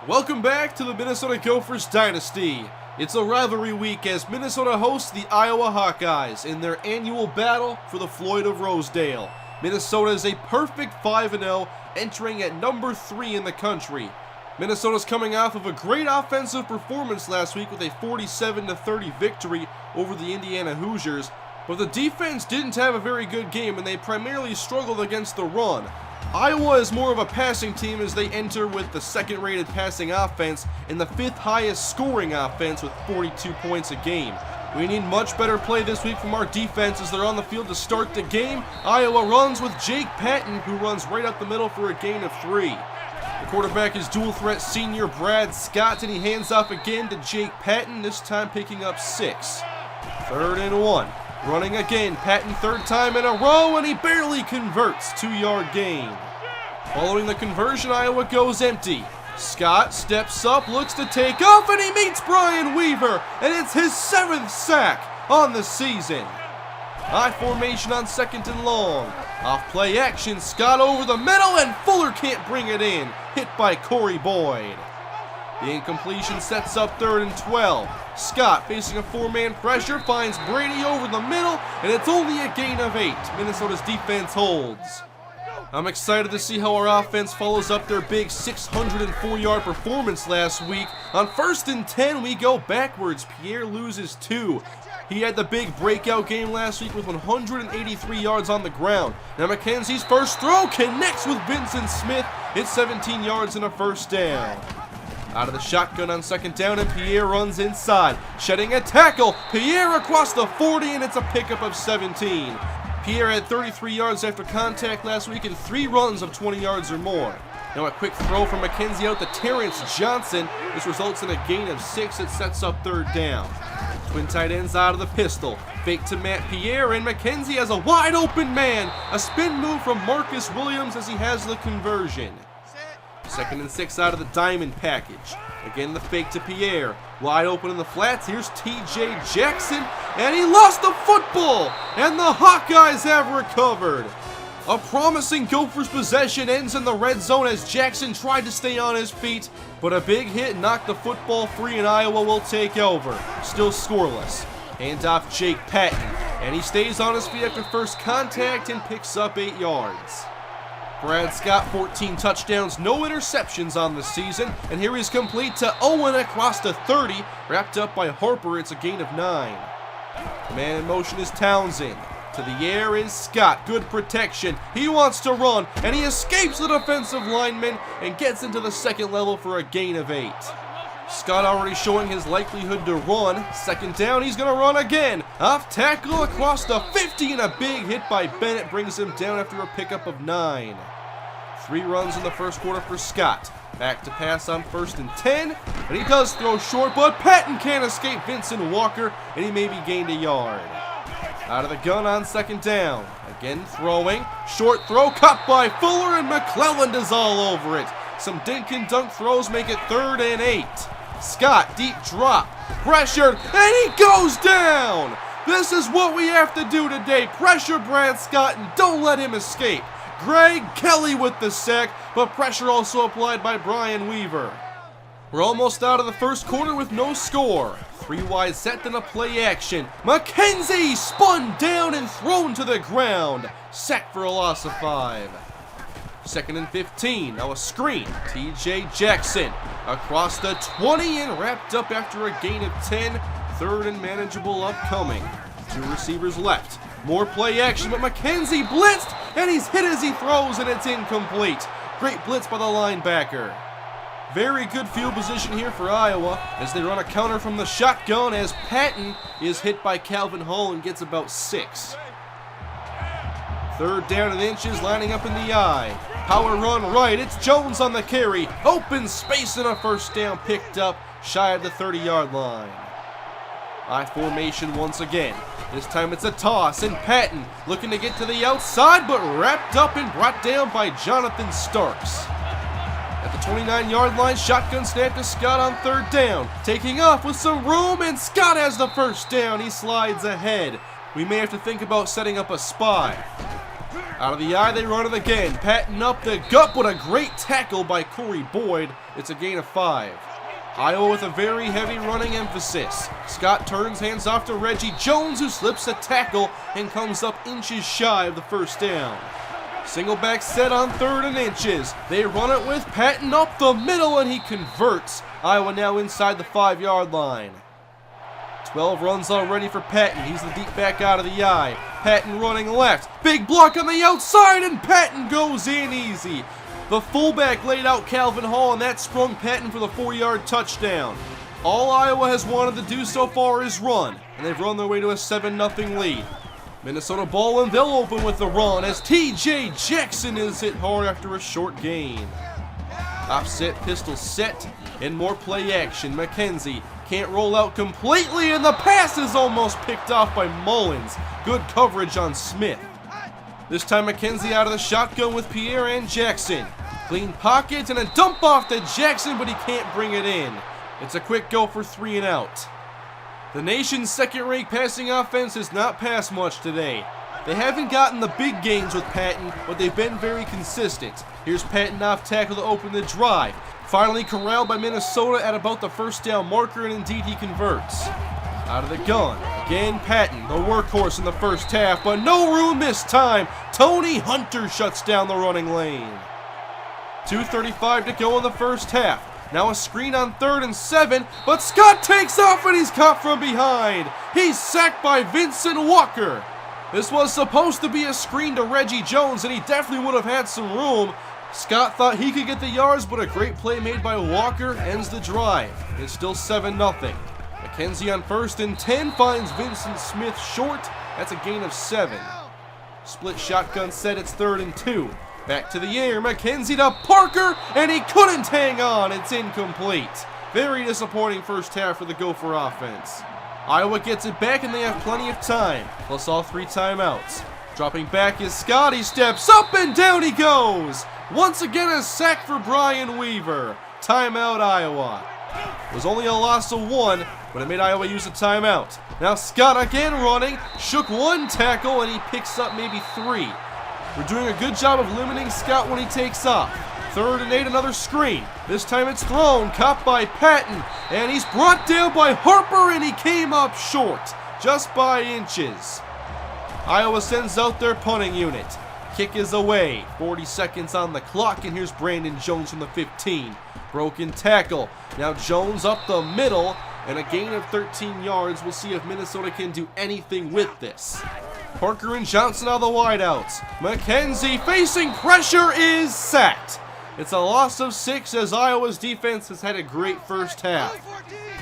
Welcome back to the Minnesota Gophers Dynasty. It's a rivalry week as Minnesota hosts the Iowa Hawkeyes in their annual battle for the Floyd of Rosedale. Minnesota is a perfect 5-0, entering at number 3 in the country. Minnesota's coming off of a great offensive performance last week with a 47-30 victory over the Indiana Hoosiers, but the defense didn't have a very good game and they primarily struggled against the run. Iowa is more of a passing team as they enter with the second-rated passing offense and the 5th highest scoring offense with 42 points a game. We need much better play this week from our defense as they're on the field to start the game. Iowa runs with Jake Patton, who runs right up the middle for a gain of 3. The quarterback is dual-threat senior Brad Scott, and he hands off again to Jake Patton, this time picking up 6. 3rd and 1. Running again, Patton 3rd time in a row, and he barely converts. 2-yard gain. Following the conversion, Iowa goes empty. Scott steps up, looks to take off, and he meets Brian Weaver, and it's his 7th sack on the season. High formation on 2nd and long. Off play action, Scott over the middle, and Fuller can't bring it in. Hit by Corey Boyd. The incompletion sets up 3rd and 12. Scott, facing a 4-man pressure, finds Brady over the middle, and it's only a gain of 8. Minnesota's defense holds. I'm excited to see how our offense follows up their big 604-yard performance last week. On 1st and 10, we go backwards. Pierre loses 2. He had the big breakout game last week with 183 yards on the ground. Now McKenzie's first throw connects with Vincent Smith. It's 17 yards and a 1st down. Out of the shotgun on 2nd down, and Pierre runs inside. Shedding a tackle. Pierre across the 40, and it's a pickup of 17. Pierre had 33 yards after contact last week and 3 runs of 20 yards or more. Now a quick throw from McKenzie out to Terrence Johnson. This results in a gain of 6 that sets up 3rd down. Twin tight ends out of the pistol. Fake to Matt Pierre, and McKenzie has a wide open man. A spin move from Marcus Williams as he has the conversion. 2nd and 6 out of the diamond package. Again, the fake to Pierre. Wide open in the flats. Here's T.J. Jackson, and he lost the football, and the Hawkeyes have recovered. A promising Gophers possession ends in the red zone as Jackson tried to stay on his feet, but a big hit knocked the football free, and Iowa will take over. Still scoreless. Hands off Jake Patton, and he stays on his feet after first contact and picks up 8 yards. Brad Scott, 14 touchdowns, no interceptions on the season, and here he's complete to Owen across the 30, wrapped up by Harper. It's a gain of 9. The man in motion is Townsend. To the air is Scott, good protection. He wants to run, and he escapes the defensive lineman and gets into the 2nd level for a gain of 8. Scott already showing his likelihood to run. 2nd down, he's going to run again. Off tackle across the 50, and a big hit by Bennett brings him down after a pickup of 9. 3 runs in the 1st quarter for Scott. Back to pass on 1st and 10, and he does throw short, but Patton can't escape Vincent Walker, and he maybe gained a yard. Out of the gun on 2nd down. Again throwing. Short throw caught by Fuller, and McClelland is all over it. Some dink and dunk throws make it 3rd and 8. Scott, deep drop, pressured, and he goes down! This is what we have to do today. Pressure Brad Scott and don't let him escape. Greg Kelly with the sack, but pressure also applied by Brian Weaver. We're almost out of the 1st quarter with no score. 3 wide set, then a play action. McKenzie spun down and thrown to the ground. Sack for a loss of 5. 2nd and 15. Now a screen. T.J. Jackson across the 20 and wrapped up after a gain of 10. 3rd and manageable upcoming. 2 receivers left. More play action, but McKenzie blitzed, and he's hit as he throws, and it's incomplete. Great blitz by the linebacker. Very good field position here for Iowa as they run a counter from the shotgun as Patton is hit by Calvin Hall and gets about 6. 3rd down and inches, lining up in the I. Power run right, it's Jones on the carry. Open space and a 1st down picked up shy of the 30-yard line. I formation once again. This time it's a toss, and Patton looking to get to the outside, but wrapped up and brought down by Jonathan Starks. At the 29-yard line, shotgun snap to Scott on 3rd down. Taking off with some room, and Scott has the 1st down. He slides ahead. We may have to think about setting up a spy. Out of the eye, they run it again. Patton up the gut, but a great tackle by Corey Boyd. It's a gain of 5. Iowa with a very heavy running emphasis. Scott turns, hands off to Reggie Jones, who slips a tackle and comes up inches shy of the first down. Single back set on 3rd and inches. They run it with Patton up the middle, and he converts. Iowa now inside the 5-yard line. 12 runs already for Patton. He's the deep back out of the eye. Patton running left. Big block on the outside, and Patton goes in easy. The fullback laid out Calvin Hall, and that sprung Patton for the 4-yard touchdown. All Iowa has wanted to do so far is run, and they've run their way to a 7-0 lead. Minnesota ball, and they'll open with the run as T.J. Jackson is hit hard after a short gain. Offset pistol set, and more play action. McKenzie can't roll out completely, and the pass is almost picked off by Mullins. Good coverage on Smith. This time McKenzie out of the shotgun with Pierre and Jackson. Clean pocket and a dump off to Jackson, but he can't bring it in. It's a quick go for 3 and out. The nation's second-rate passing offense has not passed much today. They haven't gotten the big gains with Patton, but they've been very consistent. Here's Patton off tackle to open the drive. Finally corralled by Minnesota at about the first down marker, and indeed he converts. Out of the gun, again Patton, the workhorse in the first half, but no room this time. Tony Hunter shuts down the running lane. 2:35 to go in the first half. Now a screen on 3rd and 7, but Scott takes off and he's caught from behind. He's sacked by Vincent Walker. This was supposed to be a screen to Reggie Jones, and he definitely would have had some room. Scott thought he could get the yards, but a great play made by Walker ends the drive. It's still 7-0. McKenzie on 1st and 10 finds Vincent Smith short. That's a gain of 7. Split shotgun set, it's 3rd and 2. Back to the air, McKenzie to Parker, and he couldn't hang on. It's incomplete. Very disappointing first half for the Gopher offense. Iowa gets it back, and they have plenty of time, plus all 3 timeouts. Dropping back is Scott. He steps up, and down he goes. Once again, a sack for Brian Weaver. Timeout, Iowa. It was only a loss of 1, but it made Iowa use a timeout. Now Scott again running, shook 1 tackle, and he picks up maybe 3. We're doing a good job of limiting Scott when he takes off. 3rd and 8, another screen. This time it's thrown, caught by Patton, and he's brought down by Harper, and he came up short, just by inches. Iowa sends out their punting unit. Kick is away, 40 seconds on the clock, and here's Brandon Jones from the 15. Broken tackle. Now Jones up the middle, and a gain of 13 yards. We'll see if Minnesota can do anything with this. Parker and Johnson out of the wideouts. McKenzie facing pressure is sacked. It's a loss of 6 as Iowa's defense has had a great first half.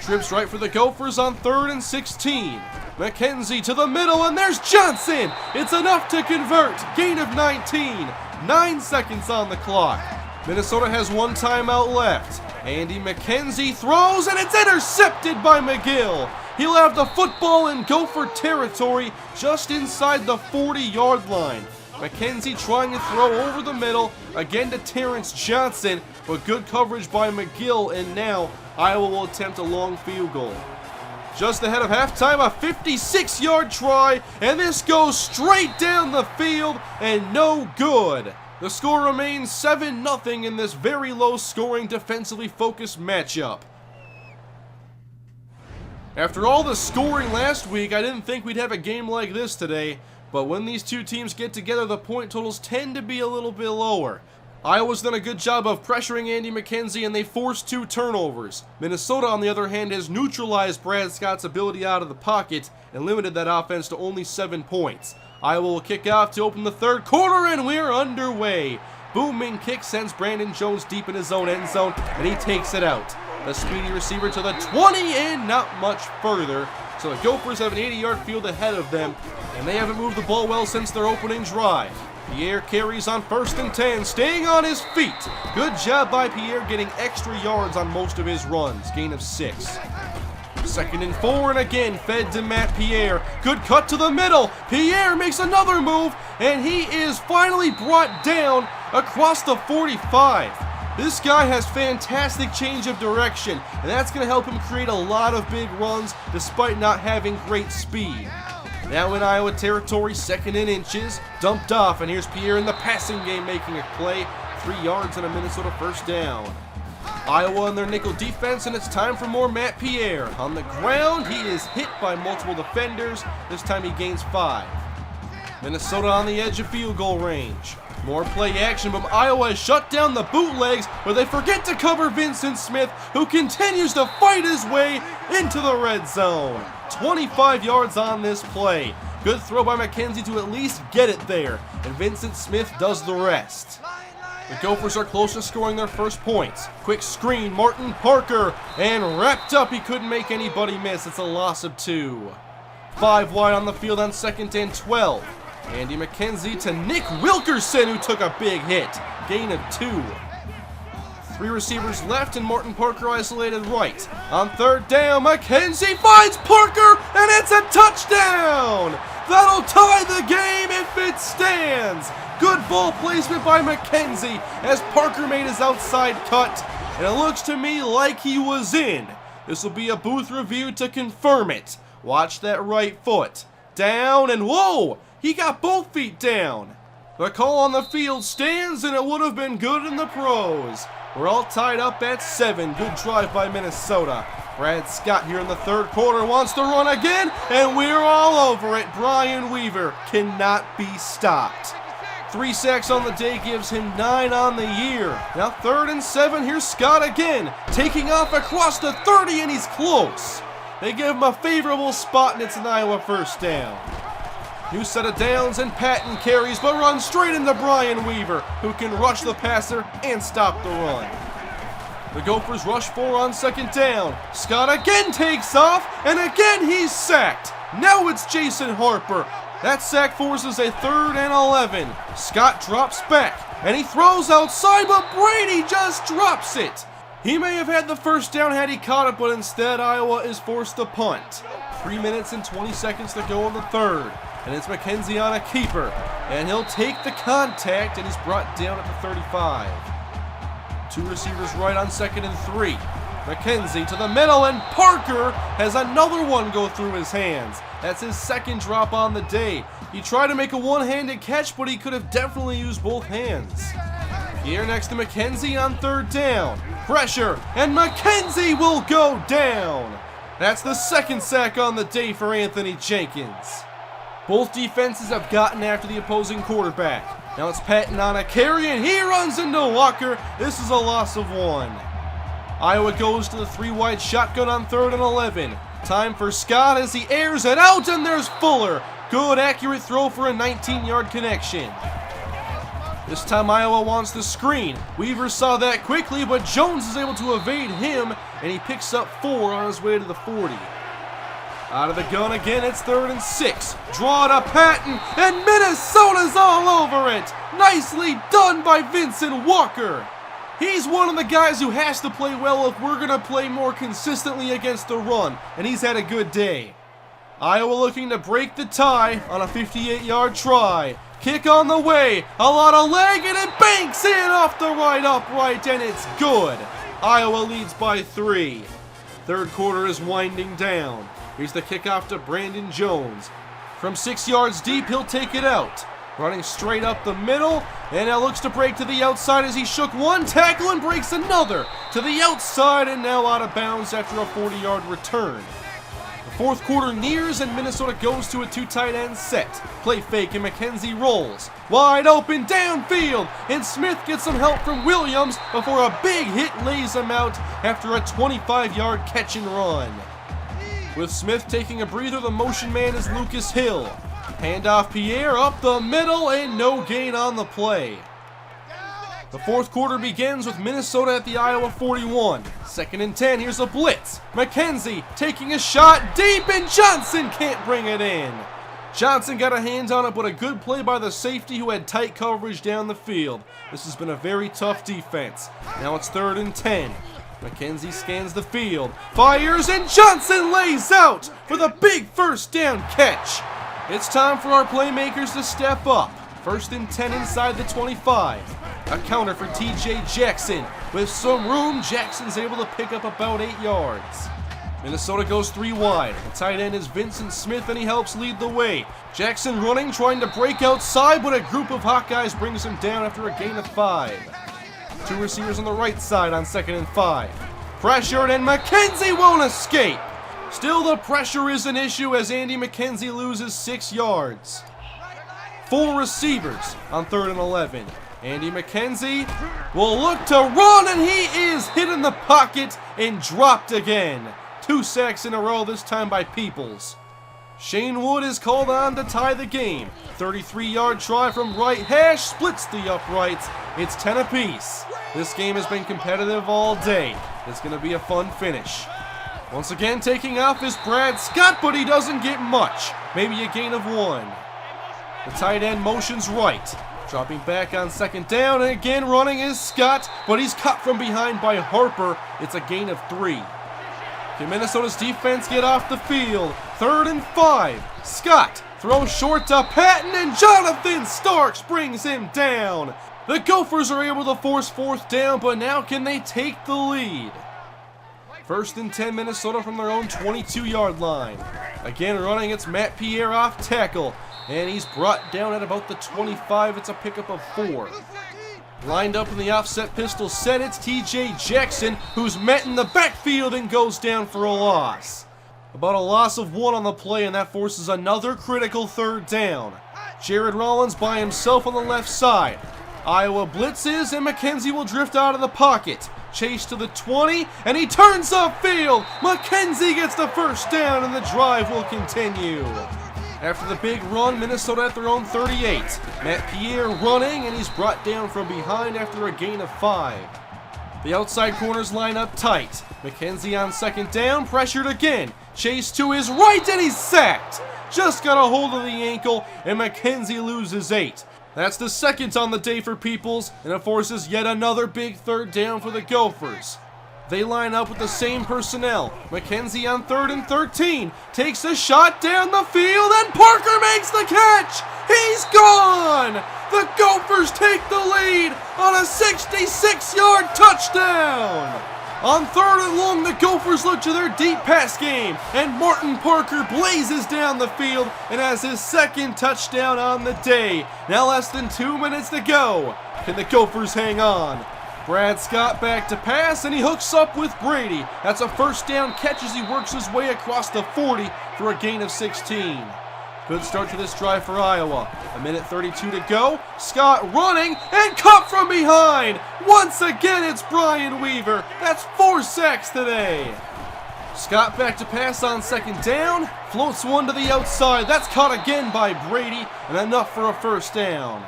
Trips right for the Gophers on 3rd and 16. McKenzie to the middle, and there's Johnson. It's enough to convert. Gain of 19. 9 seconds on the clock. Minnesota has 1 timeout left. Andy McKenzie throws, and it's intercepted by McGill. He'll have the football in Gopher territory just inside the 40-yard line. McKenzie trying to throw over the middle, again to Terrence Johnson, but good coverage by McGill, and now Iowa will attempt a long field goal. Just ahead of halftime, a 56-yard try, and this goes straight down the field, and no good. The score remains 7-0 in this very low-scoring, defensively focused matchup. After all the scoring last week, I didn't think we'd have a game like this today, but when these two teams get together, the point totals tend to be a little bit lower. Iowa's done a good job of pressuring Andy McKenzie, and they forced 2 turnovers. Minnesota, on the other hand, has neutralized Brad Scott's ability out of the pocket and limited that offense to only 7 points. Iowa will kick off to open the 3rd quarter, and we're underway. Booming kick sends Brandon Jones deep in his own end zone, and he takes it out. The speedy receiver to the 20 and not much further. So the Gophers have an 80-yard field ahead of them, and they haven't moved the ball well since their opening drive. Pierre carries on 1st and 10, staying on his feet. Good job by Pierre getting extra yards on most of his runs. Gain of 6. 2nd and 4, and again fed to Matt Pierre. Good cut to the middle. Pierre makes another move, and he is finally brought down across the 45. This guy has fantastic change of direction, and that's going to help him create a lot of big runs despite not having great speed. Now in Iowa territory, 2nd and inches, dumped off, and here's Pierre in the passing game making a play. 3 yards and a Minnesota first down. Iowa in their nickel defense, and it's time for more Matt Pierre. On the ground, he is hit by multiple defenders. This time he gains 5. Minnesota on the edge of field goal range. More play action, but Iowa has shut down the bootlegs, where they forget to cover Vincent Smith, who continues to fight his way into the red zone. 25 yards on this play. Good throw by McKenzie to at least get it there, and Vincent Smith does the rest. The Gophers are close to scoring their first points. Quick screen, Martin Parker, and wrapped up. He couldn't make anybody miss. It's a loss of 2. 5 wide on the field on 2nd and 12. Andy McKenzie to Nick Wilkerson, who took a big hit. Gain of 2. 3 receivers left, and Martin Parker isolated right. On 3rd down, McKenzie finds Parker, and it's a touchdown! That'll tie the game if it stands! Good ball placement by McKenzie as Parker made his outside cut, and it looks to me like he was in. This will be a booth review to confirm it. Watch that right foot. Down, and whoa! He got both feet down. The call on the field stands, and it would have been good in the pros. We're all tied up at 7. Good drive by Minnesota. Brad Scott here in the 3rd quarter wants to run again, and we're all over it. Brian Weaver cannot be stopped. 3 sacks on the day gives him 9 on the year. Now 3rd and 7, here's Scott again, taking off across the 30, and he's close. They give him a favorable spot, and it's an Iowa first down. New set of downs, and Patton carries, but runs straight into Brian Weaver, who can rush the passer and stop the run. The Gophers rush 4 on 2nd down. Scott again takes off, and again he's sacked. Now it's Jason Harper. That sack forces a 3rd and 11. Scott drops back, and he throws outside, but Brady just drops it. He may have had the first down had he caught it, but instead Iowa is forced to punt. 3 minutes and 20 seconds to go in the 3rd. And it's McKenzie on a keeper, and he'll take the contact, and he's brought down at the 35. 2 receivers right on 2nd and 3. McKenzie to the middle, and Parker has another one go through his hands. That's his 2nd drop on the day. He tried to make a one-handed catch, but he could have definitely used both hands. Here next to McKenzie on 3rd down. Pressure, and McKenzie will go down. That's the 2nd sack on the day for Anthony Jenkins. Both defenses have gotten after the opposing quarterback. Now it's Patton on a carry, and he runs into Walker. This is a loss of 1. Iowa goes to the 3-wide shotgun on 3rd and 11. Time for Scott as he airs it out, and there's Fuller. Good, accurate throw for a 19-yard connection. This time Iowa wants the screen. Weaver saw that quickly, but Jones is able to evade him, and he picks up 4 on his way to the 40. Out of the gun again, it's 3rd and 6. Draw to Patton, and Minnesota's all over it. Nicely done by Vincent Walker. He's one of the guys who has to play well if we're going to play more consistently against the run, and he's had a good day. Iowa looking to break the tie on a 58-yard try. Kick on the way, a lot of leg, and it banks in off the right upright, and it's good. Iowa leads by 3. 3rd quarter is winding down. Here's the kickoff to Brandon Jones. From 6 yards deep, he'll take it out. Running straight up the middle, and it looks to break to the outside as he shook one tackle and breaks another to the outside, and now out of bounds after a 40-yard return. The 4th quarter nears, and Minnesota goes to a 2 tight end set. Play fake, and McKenzie rolls. Wide open downfield, and Smith gets some help from Williams before a big hit lays him out after a 25-yard catch and run. With Smith taking a breather, the motion man is Lucas Hill. Handoff Pierre up the middle, and no gain on the play. The 4th quarter begins with Minnesota at the Iowa 41. 2nd and 10, here's a blitz. McKenzie taking a shot deep, and Johnson can't bring it in. Johnson got a hand on it, but a good play by the safety who had tight coverage down the field. This has been a very tough defense. Now it's 3rd and 10. McKenzie scans the field, fires, and Johnson lays out for the big first down catch. It's time for our playmakers to step up. 1st and 10 inside the 25. A counter for TJ Jackson. With some room, Jackson's able to pick up about 8 yards. Minnesota goes 3 wide. The tight end is Vincent Smith, and he helps lead the way. Jackson running, trying to break outside, but a group of Hawkeyes brings him down after a gain of 5. 2 receivers on the right side on 2nd and 5. Pressured, and McKenzie won't escape. Still, the pressure is an issue as Andy McKenzie loses 6 yards. 4 receivers on 3rd and 11. Andy McKenzie will look to run, and he is hit in the pocket and dropped again. 2 sacks in a row, this time by Peoples. Shane Wood is called on to tie the game. 33-yard try from right hash splits the uprights. It's 10 apiece. This game has been competitive all day. It's going to be a fun finish. Once again taking off is Brad Scott, but he doesn't get much. Maybe a gain of 1. The tight end motions right. Dropping back on 2nd down, and again running is Scott, but he's cut from behind by Harper. It's a gain of 3. Can Minnesota's defense get off the field? 3rd and 5. Scott throws short to Patton, and Jonathan Starks brings him down. The Gophers are able to force 4th down, but now can they take the lead? 1st and 10, Minnesota from their own 22-yard line. Again running, it's Matt Pierre off tackle, and he's brought down at about the 25. It's a pickup of 4. Lined up in the offset pistol set, it's TJ Jackson, who's met in the backfield and goes down for a loss. About a loss of 1 on the play, and that forces another critical 3rd down. Jared Rollins by himself on the left side. Iowa blitzes, and McKenzie will drift out of the pocket. Chase to the 20, and he turns upfield. McKenzie gets the 1st down, and the drive will continue. After the big run, Minnesota at their own 38. Matt Pierre running, and he's brought down from behind after a gain of 5. The outside corners line up tight. McKenzie on 2nd down, pressured again. Chase to his right, and he's sacked. Just got a hold of the ankle, and McKenzie loses 8. That's the 2nd on the day for Peoples, and it forces yet another big 3rd down for the Gophers. They line up with the same personnel. McKenzie on 3rd and 13 takes a shot down the field, and Parker makes the catch. He's gone. The Gophers take the lead on a 66-yard touchdown. On 3rd and long, the Gophers look to their deep pass game, and Martin Parker blazes down the field and has his 2nd touchdown on the day. Now less than 2 minutes to go. Can the Gophers hang on? Brad Scott back to pass, and he hooks up with Brady. That's a 1st down catch as he works his way across the 40 for a gain of 16. Good start to this drive for Iowa. 1:32 to go. Scott running and cut from behind. Once again, it's Brian Weaver. That's 4 sacks today. Scott back to pass on 2nd down. Floats one to the outside. That's caught again by Brady, and enough for a 1st down.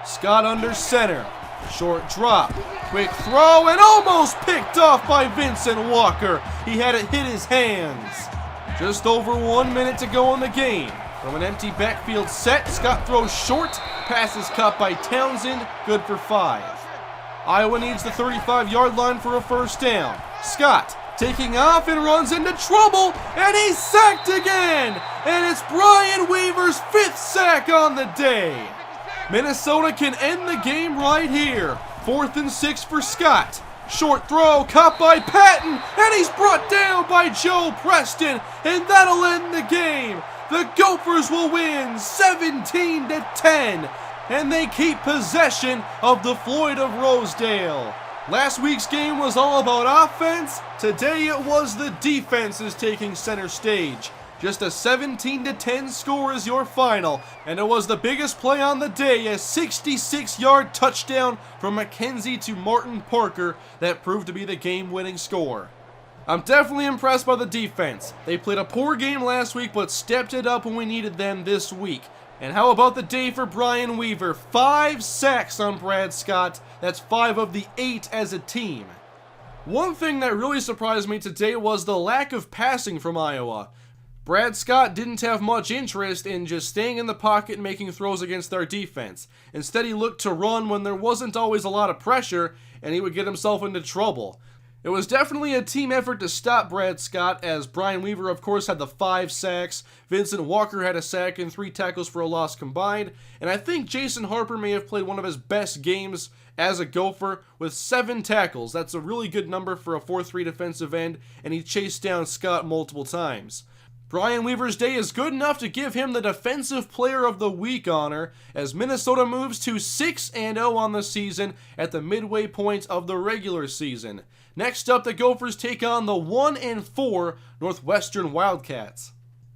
Scott under center. Short drop, quick throw, and almost picked off by Vincent Walker. He had it hit his hands. Just over 1 minute to go in the game. From an empty backfield set, Scott throws short. Pass is caught by Townsend, good for 5. Iowa needs the 35-yard line for a 1st down. Scott taking off and runs into trouble, and he's sacked again. And it's Brian Weaver's 5th sack on the day. Minnesota can end the game right here. 4th and 6 for Scott. Short throw caught by Patton, and he's brought down by Joe Preston, and that'll end the game. The Gophers will win 17-10, and they keep possession of the Floyd of Rosedale. Last week's game was all about offense. Today it was the defenses taking center stage. Just a 17-10 score is your final, and it was the biggest play on the day, a 66-yard touchdown from McKenzie to Martin Parker that proved to be the game-winning score. I'm definitely impressed by the defense. They played a poor game last week, but stepped it up when we needed them this week. And how about the day for Brian Weaver? 5 sacks on Brad Scott. That's 5 of the 8 as a team. One thing that really surprised me today was the lack of passing from Iowa. Brad Scott didn't have much interest in just staying in the pocket and making throws against our defense. Instead, he looked to run when there wasn't always a lot of pressure, and he would get himself into trouble. It was definitely a team effort to stop Brad Scott, as Brian Weaver, of course, had the 5 sacks, Vincent Walker had a sack and 3 tackles for a loss combined, and I think Jason Harper may have played one of his best games as a Gopher with 7 tackles. That's a really good number for a 4-3 defensive end, and he chased down Scott multiple times. Brian Weaver's day is good enough to give him the Defensive Player of the Week honor, as Minnesota moves to 6-0 on the season at the midway point of the regular season. Next up, the Gophers take on the 1-4 Northwestern Wildcats.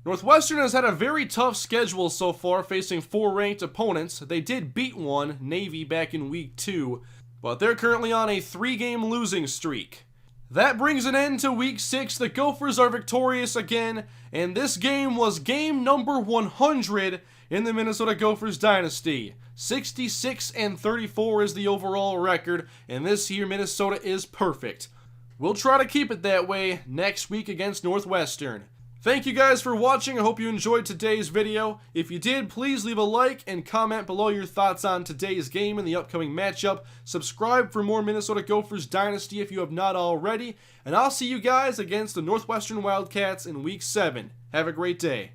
Northwestern has had a very tough schedule so far, facing 4 ranked opponents. They did beat one, Navy, back in week 2, but they're currently on a 3-game losing streak. That brings an end to week 6. The Gophers are victorious again, and this game was game number 100 in the Minnesota Gophers dynasty. 66-34 is the overall record, and this year Minnesota is perfect. We'll try to keep it that way next week against Northwestern. Thank you guys for watching. I hope you enjoyed today's video. If you did, please leave a like and comment below your thoughts on today's game and the upcoming matchup. Subscribe for more Minnesota Gophers Dynasty if you have not already. And I'll see you guys against the Northwestern Wildcats in Week 7. Have a great day.